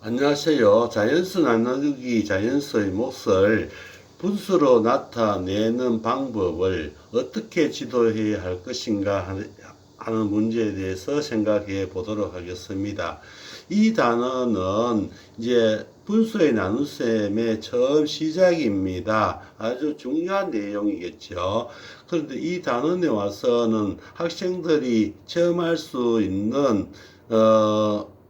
안녕하세요. 자연수 나누기 자연수의 몫을 분수로 나타내는 방법을 어떻게 지도해야 할 것인가 하는 문제에 대해서 생각해 보도록 하겠습니다. 이 단어는 이제 분수의 나눗셈의 처음 시작입니다. 아주 중요한 내용이겠죠. 그런데 이 단원에 와서는 학생들이 처음 할 수 있는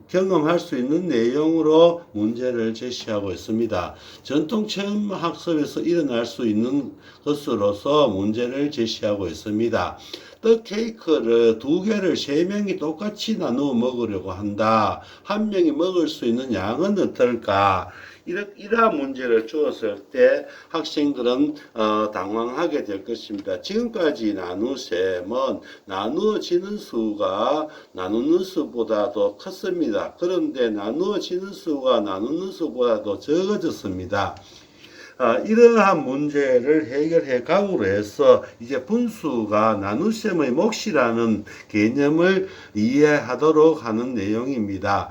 경험할 수 있는 내용으로 문제를 제시하고 있습니다. 전통 체험 학습에서 일어날 수 있는 것으로서 문제를 제시하고 있습니다. 떡 케이크를 두 개를 세 명이 똑같이 나누어 먹으려고 한다. 한 명이 먹을 수 있는 양은 어떨까? 이러한 문제를 주었을 때 학생들은 당황하게 될 것입니다. 지금까지 나눗셈은 나누어지는 수가 나누는 수보다도 컸습니다. 그런데 나누어지는 수가 나누는 수보다도 적어졌습니다. 이러한 문제를 해결해 가으로 해서 이제 분수가 나눗셈의 몫이라는 개념을 이해하도록 하는 내용입니다.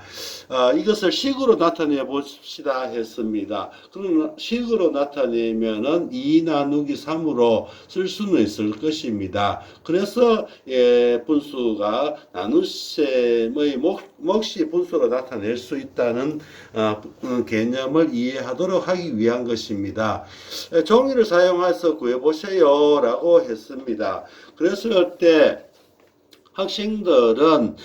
이것을 식으로 나타내 봅시다 했습니다. 그러면 식으로 나타내면은 2 나누기 3으로 쓸 수는 있을 것입니다. 그래서 분수가 나눗셈의 몫이 분수로 나타낼 수 있다는 개념을 이해하도록 하기 위한 것입니다. 종이를 사용해서 구해보세요 라고 했습니다. 그랬을 때 학생들은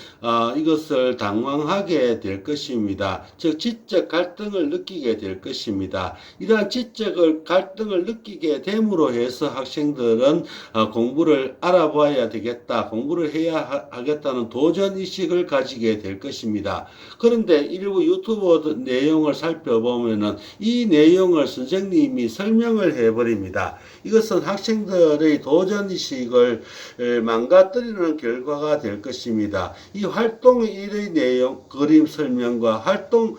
이것을 당황하게 될 것입니다. 즉 지적 갈등을 느끼게 될 것입니다. 이러한 지적 갈등을 느끼게 됨으로 해서 학생들은 공부를 알아봐야 되겠다, 공부를 해야 하겠다는 도전의식을 가지게 될 것입니다. 그런데 일부 유튜브 내용을 살펴보면은 이 내용을 선생님이 설명을 해버립니다. 이것은 학생들의 도전의식을 망가뜨리는 결과가 될 것입니다. 이 활동의 1의 내용, 그림 설명과 활동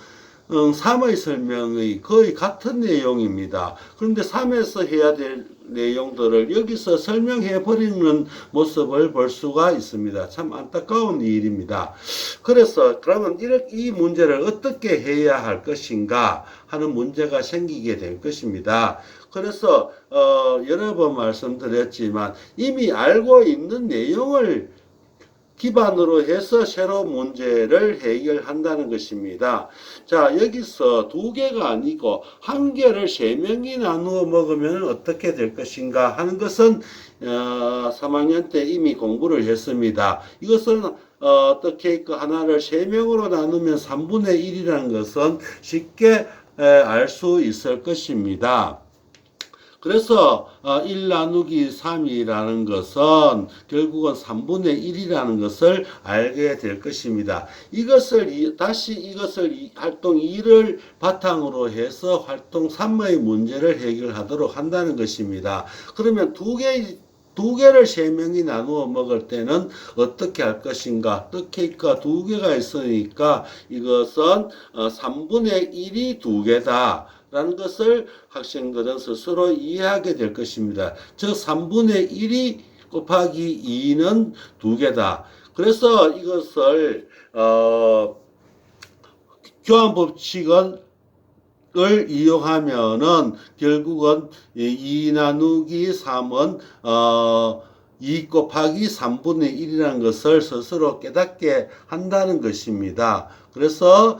3의 설명의 거의 같은 내용입니다. 그런데 3에서 해야 될 내용들을 여기서 설명해 버리는 모습을 볼 수가 있습니다. 참 안타까운 일입니다. 그래서 그러면 이 문제를 어떻게 해야 할 것인가 하는 문제가 생기게 될 것입니다. 그래서 여러 번 말씀드렸지만 이미 알고 있는 내용을 기반으로 해서 새로운 문제를 해결한다는 것입니다. 자, 여기서 두 개가 아니고 한 개를 세 명이 나누어 먹으면 어떻게 될 것인가 하는 것은 3학년 때 이미 공부를 했습니다. 이것은 떡 케이크 하나를 세 명으로 나누면 3분의 1이라는 것은 쉽게 알 수 있을 것입니다. 그래서 1 나누기 3이라는 것은 결국은 3분의 1이라는 것을 알게 될 것입니다. 이것을 활동 2를 바탕으로 해서 활동 3의 문제를 해결하도록 한다는 것입니다. 그러면 두 개를 세 명이 나누어 먹을 때는 어떻게 할 것인가? 떡 케이크가 두 개가 있으니까 이것은 3분의 1이 두 개다 라는 것을 학생들은 스스로 이해하게 될 것입니다. 즉 3분의 1이 곱하기 2는 두 개다. 그래서 이것을 교환 법칙을 이용하면은 결국은 2 나누기 3은 2 곱하기 3분의 1이라는 것을 스스로 깨닫게 한다는 것입니다. 그래서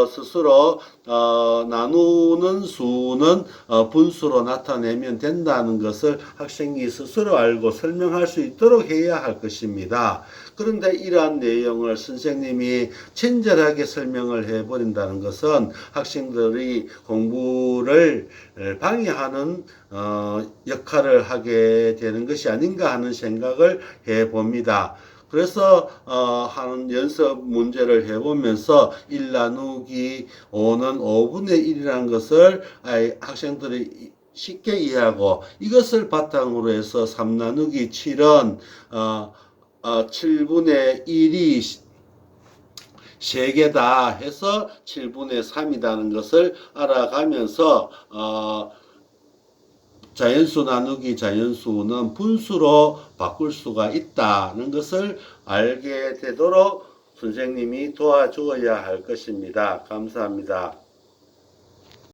스스로 나누는 수는 분수로 나타내면 된다는 것을 학생이 스스로 알고 설명할 수 있도록 해야 할 것입니다. 그런데 이러한 내용을 선생님이 친절하게 설명을 해버린다는 것은 학생들이 공부를 방해하는 역할을 하게 되는 것이 아닌가 하는 생각을 해봅니다. 그래서 하는 연습 문제를 해보면서 1 나누기 5는 5분의 1이라는 것을 학생들이 쉽게 이해하고 이것을 바탕으로 해서 3 나누기 7은 7분의 1이 3개다 해서 7분의 3이라는 것을 알아가면서 자연수 나누기 자연수는 분수로 바꿀 수가 있다는 것을 알게 되도록 선생님이 도와주어야 할 것입니다. 감사합니다.